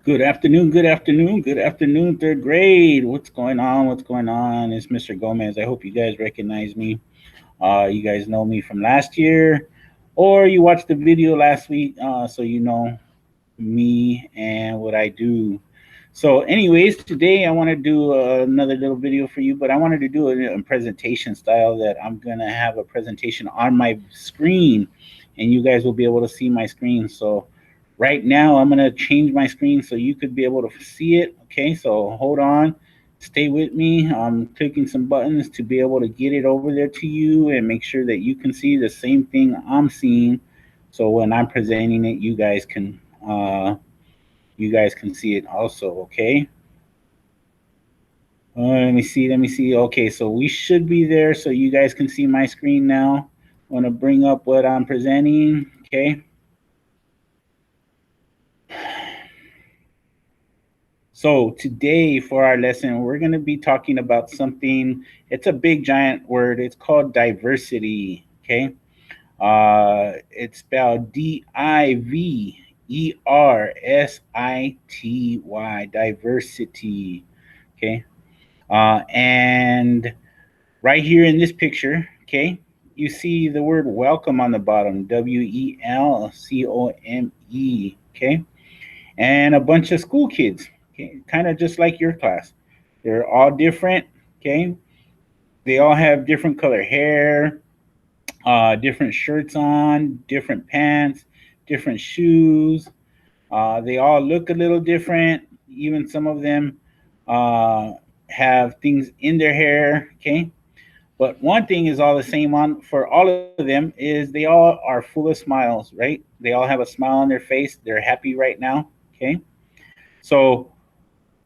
Good afternoon, good afternoon, good afternoon, third grade. What's going on? What's going on? It's Mr. Gomez. I hope you guys recognize me. You guys know me from last year, or you watched the video last week, so you know me and what I do. So, anyways, today I want to do another little video for you, but I wanted to do it in presentation style that I'm going to have a presentation on my screen, and you guys will be able to see my screen. So, right now I'm going to change my screen so you could be able to see it. Okay, so hold on. Stay with me. I'm clicking some buttons to be able to get it over there to you and make sure that you can see the same thing I'm seeing. So when I'm presenting it, you guys can see it also. Okay. Let me see. Let me see. Okay, so we should be there, so you guys can see my screen now. I want to bring up what I'm presenting. Okay. So today for our lesson, we're going to be talking about something. It's a big giant word. It's called diversity. Okay. It's spelled Diversity. Diversity. Okay. And right here in this picture, okay, you see the word welcome on the bottom. Welcome. Okay. And a bunch of school kids, okay, kind of just like your class. They're all different, okay? They all have different color hair, different shirts on, different pants, different shoes. They all look a little different. Even some of them uh, have things in their hair, okay? But one thing is all the same on for all of them is they all are full of smiles, right? They all have a smile on their face. They're happy right now, okay? So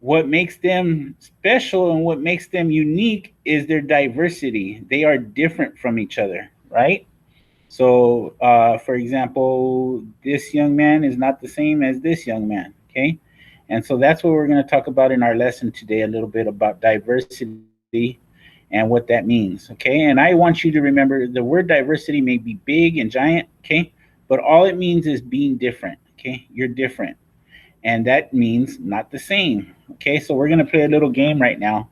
what makes them special and what makes them unique is their diversity. They are different from each other, right? So, for example, this young man is not the same as this young man, okay? And so that's what we're going to talk about in our lesson today a little bit about diversity and what that means, okay? And I want you to remember the word diversity may be big and giant, okay? But all it means is being different, okay? You're different, and that means not the same. Okay, so we're gonna play a little game right now.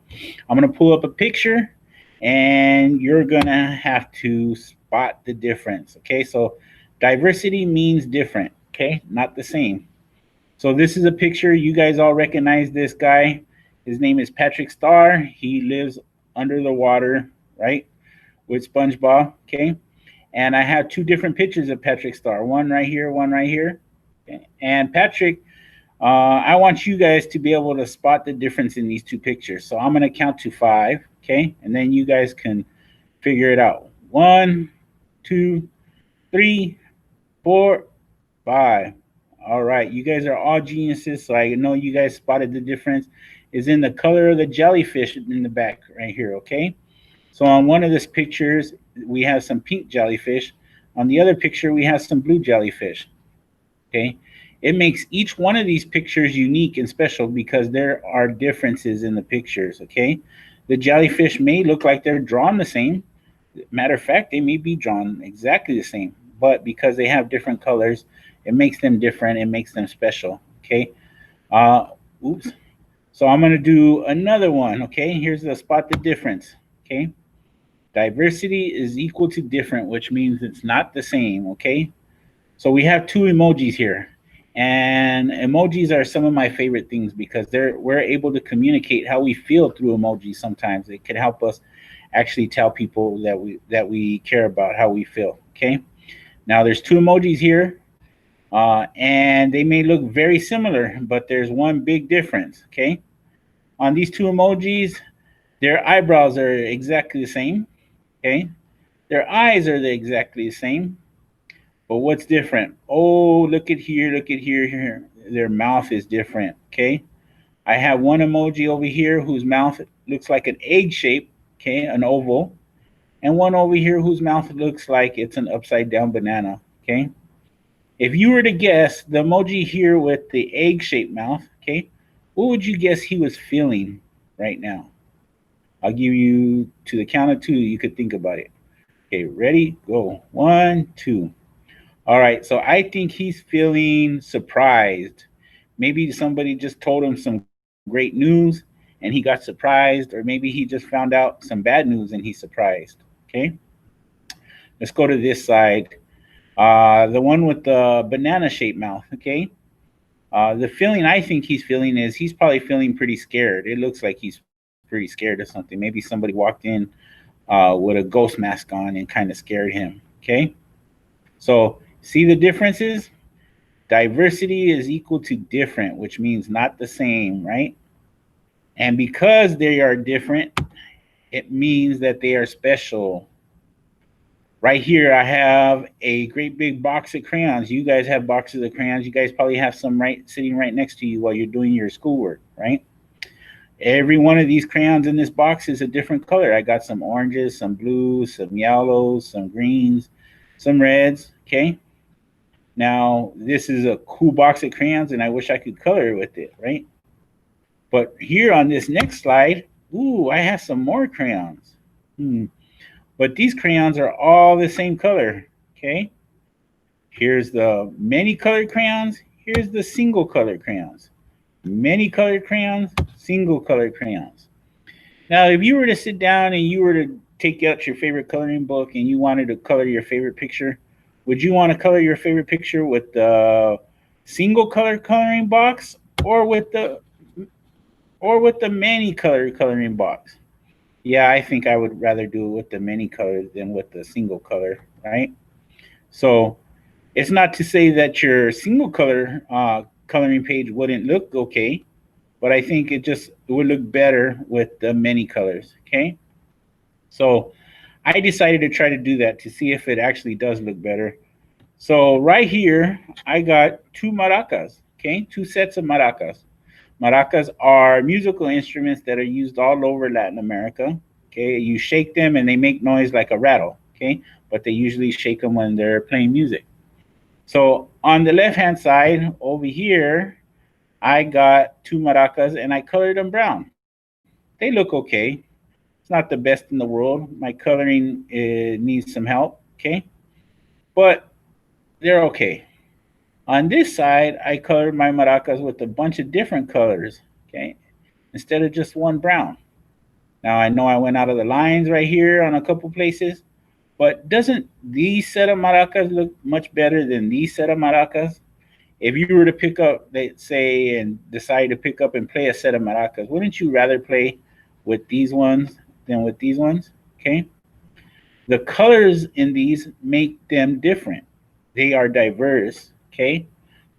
I'm gonna pull up a picture, and you're gonna have to spot the difference. Okay, so diversity means different. Okay, not the same. So this is a picture. You guys all recognize this guy. His name is Patrick Star. He lives under the water, right, with SpongeBob. Okay, and I have two different pictures of Patrick Star. One right here, one right here. Okay. And Patrick, I want you guys to be able to spot the difference in these two pictures. So I'm going to count to five, okay? And then you guys can figure it out. One, two, three, four, five. All right, you guys are all geniuses. So I know you guys spotted the difference is in the color of the jellyfish in the back right here, okay? So on one of these pictures, we have some pink jellyfish. On the other picture, we have some blue jellyfish. Okay. It makes each one of these pictures unique and special because there are differences in the pictures. Okay. The jellyfish may look like they're drawn the same. Matter of fact, they may be drawn exactly the same, but because they have different colors, it makes them different. It makes them special. Okay. Uh, oops. So I'm going to do another one. Okay. Here's the spot the difference. Okay. Diversity is equal to different, which means it's not the same. Okay. So we have two emojis here. And emojis are some of my favorite things because we're able to communicate how we feel through emojis sometimes. It can help us actually tell people that we care about how we feel. Okay. Now there's two emojis here, and they may look very similar, but there's one big difference. Okay. On these two emojis, their eyebrows are exactly the same. Okay. Their eyes are exactly the same. But what's different? Oh, look at here, here. Their mouth is different. Okay. I have one emoji over here whose mouth looks like an egg shape, okay, an oval, and one over here whose mouth looks like it's an upside down banana. Okay. If you were to guess the emoji here with the egg shaped mouth, okay, what would you guess he was feeling right now? I'll give you to the count of two, you could think about it. Okay, ready? Go. One, two. All right, so I think he's feeling surprised Maybe somebody just told him some great news and he got surprised, or maybe he just found out some bad news and he's surprised. Okay, let's go to this side. The one with the banana shaped mouth. Okay, the feeling I think he's feeling is he's probably feeling pretty scared. It looks like he's pretty scared of something. Maybe somebody walked in with a ghost mask on and kind of scared him. Okay, so see the differences? Diversity is equal to different, which means not the same, right? And because they are different, it means that they are special. Right here, I have a great big box of crayons. You guys have boxes of crayons. You guys probably have some right sitting right next to you while you're doing your schoolwork, right? Every one of these crayons in this box is a different color. I got some oranges, some blues, some yellows, some greens, some reds. Okay. Now, this is a cool box of crayons, and I wish I could color with it, right? But here on this next slide, ooh, I have some more crayons. But these crayons are all the same color, okay? Here's the many colored crayons. Here's the single colored crayons. Many colored crayons, single colored crayons. Now, if you were to sit down and you were to take out your favorite coloring book and you wanted to color your favorite picture, would you want to color your favorite picture with the single color coloring box or with the many color coloring box? Yeah, I think I would rather do it with the many colors than with the single color, right? So it's not to say that your single color coloring page wouldn't look okay, but I think it would look better with the many colors. Okay, so I decided to try to do that to see if it actually does look better. So right here, I got two maracas. Okay, two sets of maracas. Maracas are musical instruments that are used all over Latin America. Okay, you shake them and they make noise like a rattle. Okay, but they usually shake them when they're playing music. So on the left hand side over here, I got two maracas and I colored them brown. They look okay. It's not the best in the world. My coloring needs some help. Okay, but they're okay. On this side, I colored my maracas with a bunch of different colors. Okay, instead of just one brown. Now I know I went out of the lines right here on a couple places, but doesn't these set of maracas look much better than these set of maracas? If you were to pick up, let's say, and decide to pick up and play a set of maracas, wouldn't you rather play with these ones than with these ones? Okay. The colors in these make them different. They are diverse. Okay.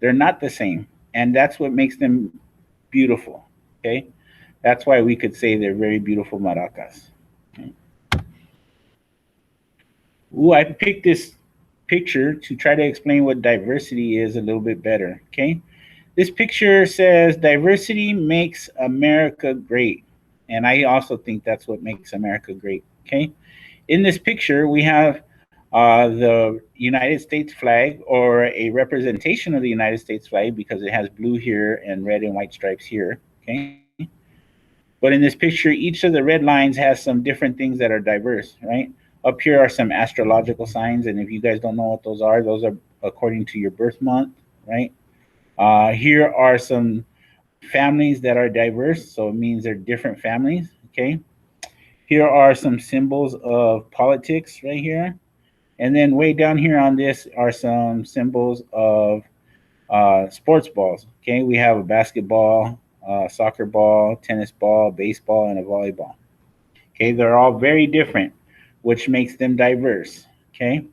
They're not the same. And that's what makes them beautiful. Okay. That's why we could say they're very beautiful maracas. Okay. Ooh, I picked this picture to try to explain what diversity is a little bit better. Okay. This picture says diversity makes America great. And I also think that's what makes America great. Okay. In this picture, we have the United States flag, or a representation of the United States flag, because it has blue here and red and white stripes here. Okay. But in this picture, each of the red lines has some different things that are diverse, right? Up here are some astrological signs, and if you guys don't know what those are according to your birth month, right? Here are some families that are diverse, so it means they're different families. Okay. Here are some symbols of politics right here. And then way down here on this are some symbols of sports balls. Okay. We have a basketball, soccer ball, tennis ball, baseball, and a volleyball. Okay. They're all very different, which makes them diverse. Okay.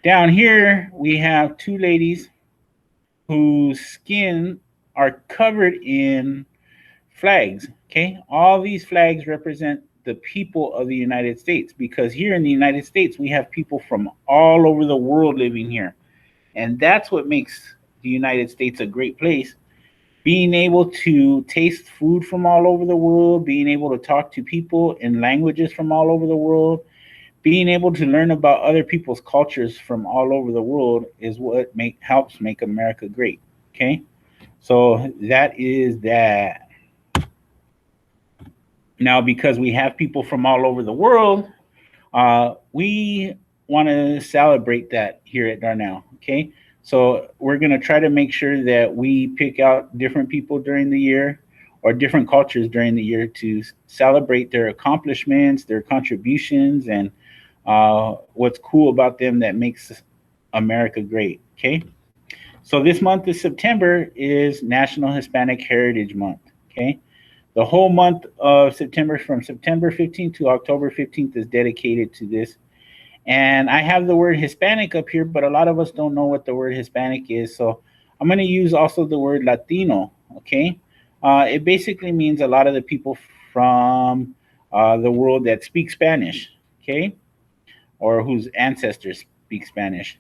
Down here, we have two ladies whose skin are covered in flags. Okay, all these flags represent the people of the United States, because here in the United States we have people from all over the world living here, and that's what makes the United States a great place. Being able to taste food from all over the world, being able to talk to people in languages from all over the world, being able to learn about other people's cultures from all over the world is what helps make America great. Okay, so that is that. Now, because we have people from all over the world, we want to celebrate that here at Darnell. Okay, So we're going to try to make sure that we pick out different people during the year or different cultures during the year to celebrate their accomplishments, their contributions, and what's cool about them that makes America great. Okay. So this month of September is National Hispanic Heritage Month. Okay. The whole month of September, from September 15th to October 15th, is dedicated to this. And I have the word Hispanic up here, but a lot of us don't know what the word Hispanic is. So I'm going to use also the word Latino. Okay. It basically means a lot of the people from the world that speak Spanish. Okay. Or whose ancestors speak Spanish.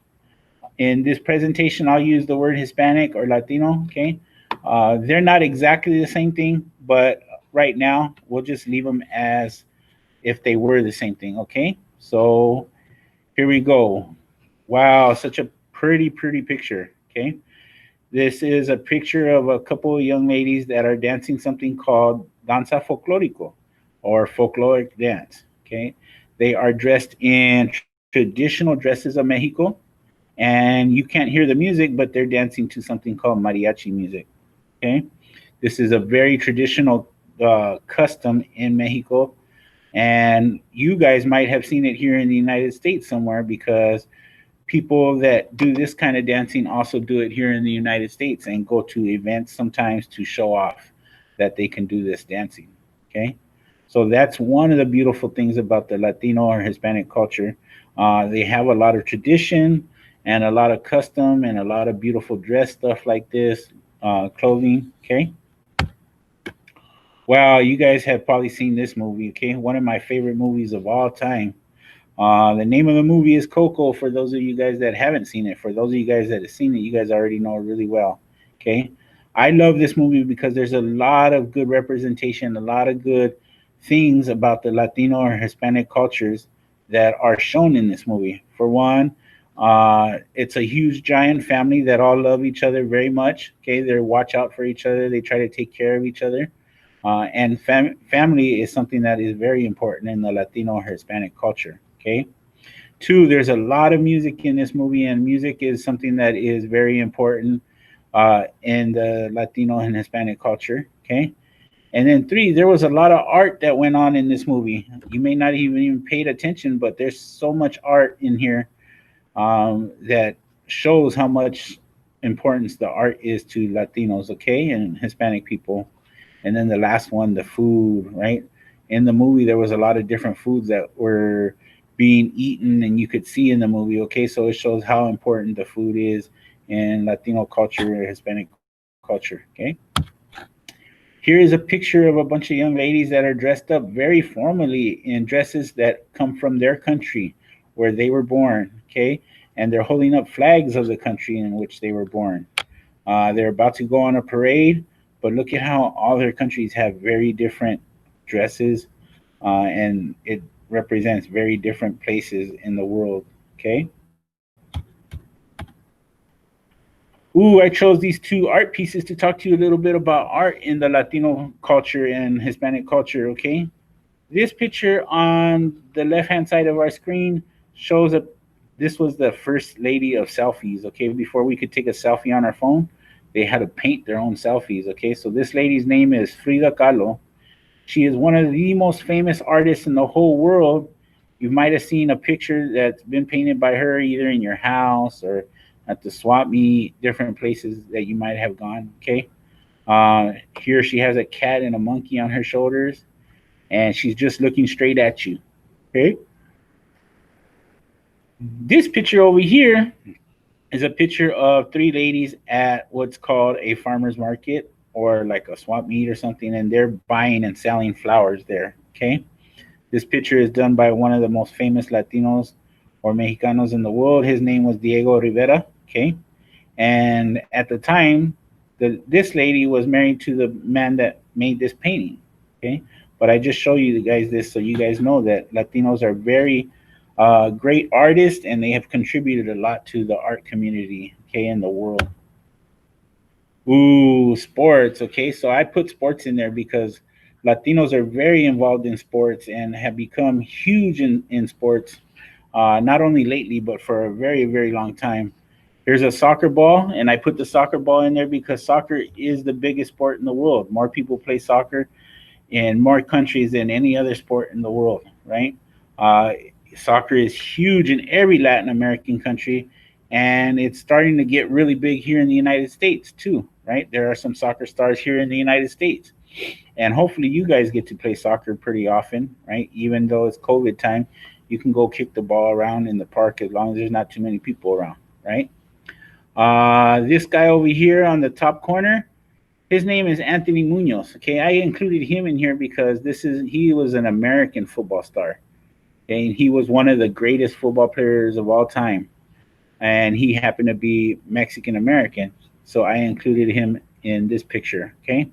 In this presentation, I'll use the word Hispanic or Latino. Okay. They're not exactly the same thing, but right now we'll just leave them as if they were the same thing. Okay. So here we go. Wow, such a pretty picture. Okay. This is a picture of a couple of young ladies that are dancing something called danza folclórico or folkloric dance. Okay. They are dressed in traditional dresses of Mexico, and you can't hear the music, but they're dancing to something called mariachi music. Okay. This is a very traditional custom in Mexico, and you guys might have seen it here in the United States somewhere because people that do this kind of dancing also do it here in the United States and go to events sometimes to show off that they can do this dancing. Okay. So that's one of the beautiful things about the Latino or Hispanic culture. They have a lot of tradition and a lot of custom and a lot of beautiful dress stuff like this, clothing. Okay. Wow, you guys have probably seen this movie. Okay. One of my favorite movies of all time. The name of the movie is Coco. For those of you guys that haven't seen it, for those of you guys that have seen it, you guys already know it really well. Okay, I love this movie because there's a lot of good representation, a lot of good things about the Latino or Hispanic cultures that are shown in this movie. For one, it's a huge giant family that all love each other very much. Okay, they watch out for each other. They try to take care of each other. And family is something that is very important in the Latino or Hispanic culture. Okay. Two, there's a lot of music in this movie, and music is something that is very important in the Latino and Hispanic culture. Okay. And then three, there was a lot of art that went on in this movie. You may not even paid attention, but there's so much art in here that shows how much importance the art is to Latinos, okay, and Hispanic people. And then the last one, the food, right? In the movie, there was a lot of different foods that were being eaten, and you could see in the movie, okay, so it shows how important the food is in Latino culture, Hispanic culture, okay? Here is a picture of a bunch of young ladies that are dressed up very formally in dresses that come from their country where they were born, okay? And they're holding up flags of the country in which they were born. They're about to go on a parade, but look at how all their countries have very different dresses, and it represents very different places in the world. Okay. Ooh, I chose these two art pieces to talk to you a little bit about art in the Latino culture and Hispanic culture. Okay. This picture on the left hand side of our screen shows a this was the first lady of selfies. Okay, before we could take a selfie on our phone, they had to paint their own selfies. Okay, so this lady's name is Frida Kahlo. She is one of the most famous artists in the whole world. You might have seen a picture that's been painted by her either in your house or at the swap meet, different places that you might have gone. Okay, here she has a cat and a monkey on her shoulders, and she's just looking straight at you. Okay, this picture over here is a picture of three ladies at what's called a farmer's market or like a swap meet or something, and they're buying and selling flowers there. Okay. This picture is done by one of the most famous Latinos or Mexicanos in the world. His name was Diego Rivera. Okay. And at the time, this lady was married to the man that made this painting. Okay. But I just show you guys this so you guys know that Latinos are very great artists, and they have contributed a lot to the art community, okay, in the world. Ooh, sports. Okay, so I put sports in there because Latinos are very involved in sports and have become huge in sports, not only lately, but for a very long time. Here's a soccer ball, and I put the soccer ball in there because soccer is the biggest sport in the world. More people play soccer in more countries than any other sport in the world, right? Uh, Soccer is huge in every Latin American country, and it's starting to get really big here in the United States too, right? There are some soccer stars here in the United States, and hopefully you guys get to play soccer pretty often, right? Even though it's COVID time, you can go kick the ball around in the park as long as there's not too many people around, right? This guy over here on the top corner, his name is Anthony Munoz. Okay, I included him in here because he was an American football star, and he was one of the greatest football players of all time. And he happened to be Mexican American, so I included him in this picture. Okay,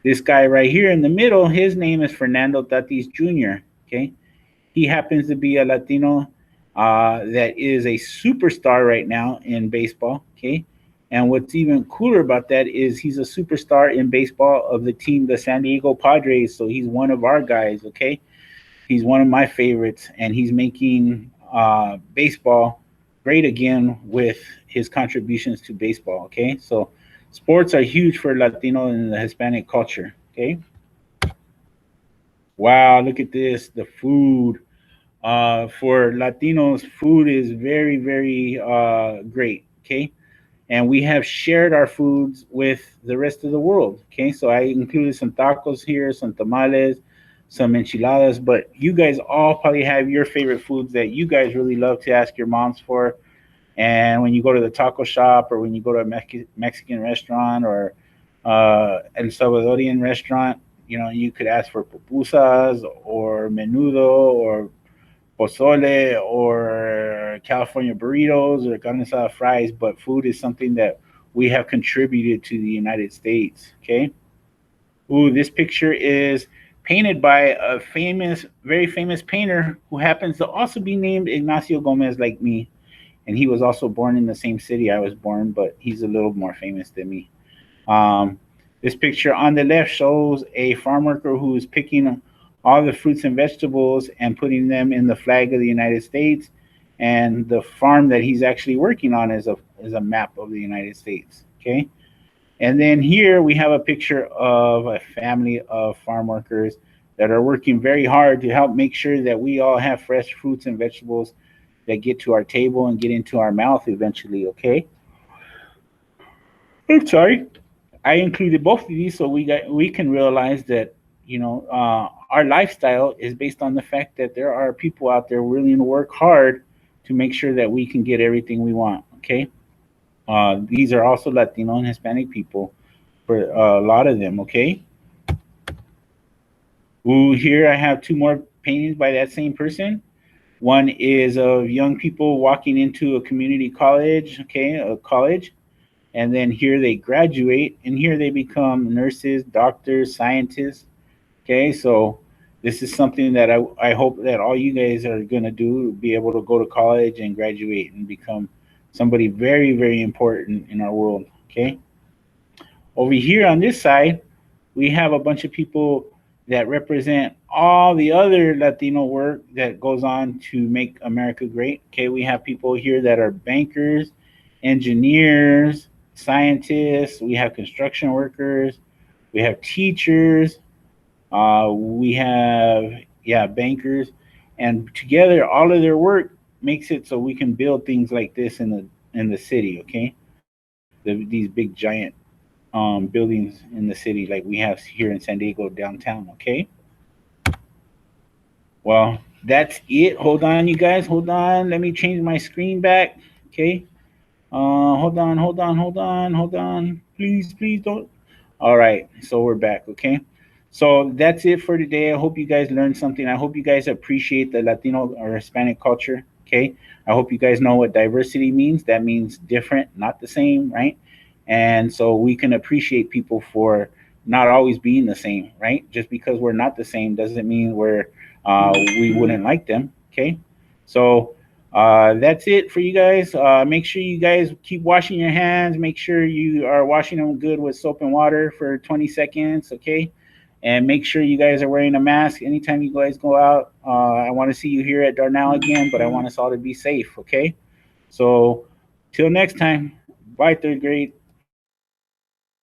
this guy right here in the middle, his name is Fernando Tatis Jr. Okay, he happens to be a Latino that is a superstar right now in baseball. Okay. And what's even cooler about that is he's a superstar in baseball of the team, the San Diego Padres. So he's one of our guys. Okay. He's one of my favorites, and he's making baseball great again with his contributions to baseball. Okay. So sports are huge for Latino and the Hispanic culture. Okay. Wow. Look at this. The food. For Latinos, food is very, very great. Okay. And we have shared our foods with the rest of the world. Okay. So I included some tacos here, some tamales, some enchiladas, but you guys all probably have your favorite foods that you guys really love to ask your moms for. And when you go to the taco shop, or when you go to a Mexican restaurant, or El Salvadorian restaurant, you could ask for pupusas or menudo or pozole or California burritos or carne asada fries, but food is something that we have contributed to the United States. Okay. Ooh, this picture is painted by a very famous painter who happens to also be named Ignacio Gomez, like me. And he was also born in the same city I was born, but he's a little more famous than me. Um, this picture on the left shows a farm worker who is picking all the fruits and vegetables and putting them in the flag of the United States. And the farm that he's actually working on is a map of the United States. Okay. And then here we have a picture of a family of farm workers that are working very hard to help make sure that we all have fresh fruits and vegetables that get to our table and get into our mouth eventually. Okay. I'm sorry. I included both of these so we can realize that our lifestyle is based on the fact that there are people out there willing to work hard to make sure that we can get everything we want. Okay, these are also Latino and Hispanic people for a lot of them. Okay. Ooh, here I have two more paintings by that same person. One is of young people walking into a community college. Okay, a college, and then here they graduate, and here they become nurses, doctors, scientists. Okay, so this is something that I hope that all you guys are going to do, be able to go to college and graduate and become somebody very, very important in our world. Okay, over here on this side, we have a bunch of people that represent all the other Latino work that goes on to make America great. Okay, we have people here that are bankers, engineers, scientists, we have construction workers, we have teachers, we have, yeah, bankers, and together all of their work makes it so we can build things like this in the city. Okay, these big giant buildings in the city like we have here in San Diego downtown. Okay, well, that's it. Hold on, you guys. Hold on. Let me change my screen back. Okay. Hold on. Please don't. All right, so we're back. Okay, so that's it for today. I hope you guys learned something. I hope you guys appreciate the Latino or Hispanic culture. Okay, I hope you guys know what diversity means. That means different, not the same, right? And so we can appreciate people for not always being the same, right? Just because we're not the same doesn't mean we wouldn't like them. Okay, so that's it for you guys. Make sure you guys keep washing your hands. Make sure you are washing them good with soap and water for 20 seconds, okay? And make sure you guys are wearing a mask anytime you guys go out. I want to see you here at Darnell again, but I want us all to be safe, okay? So Till next time, bye, third grade.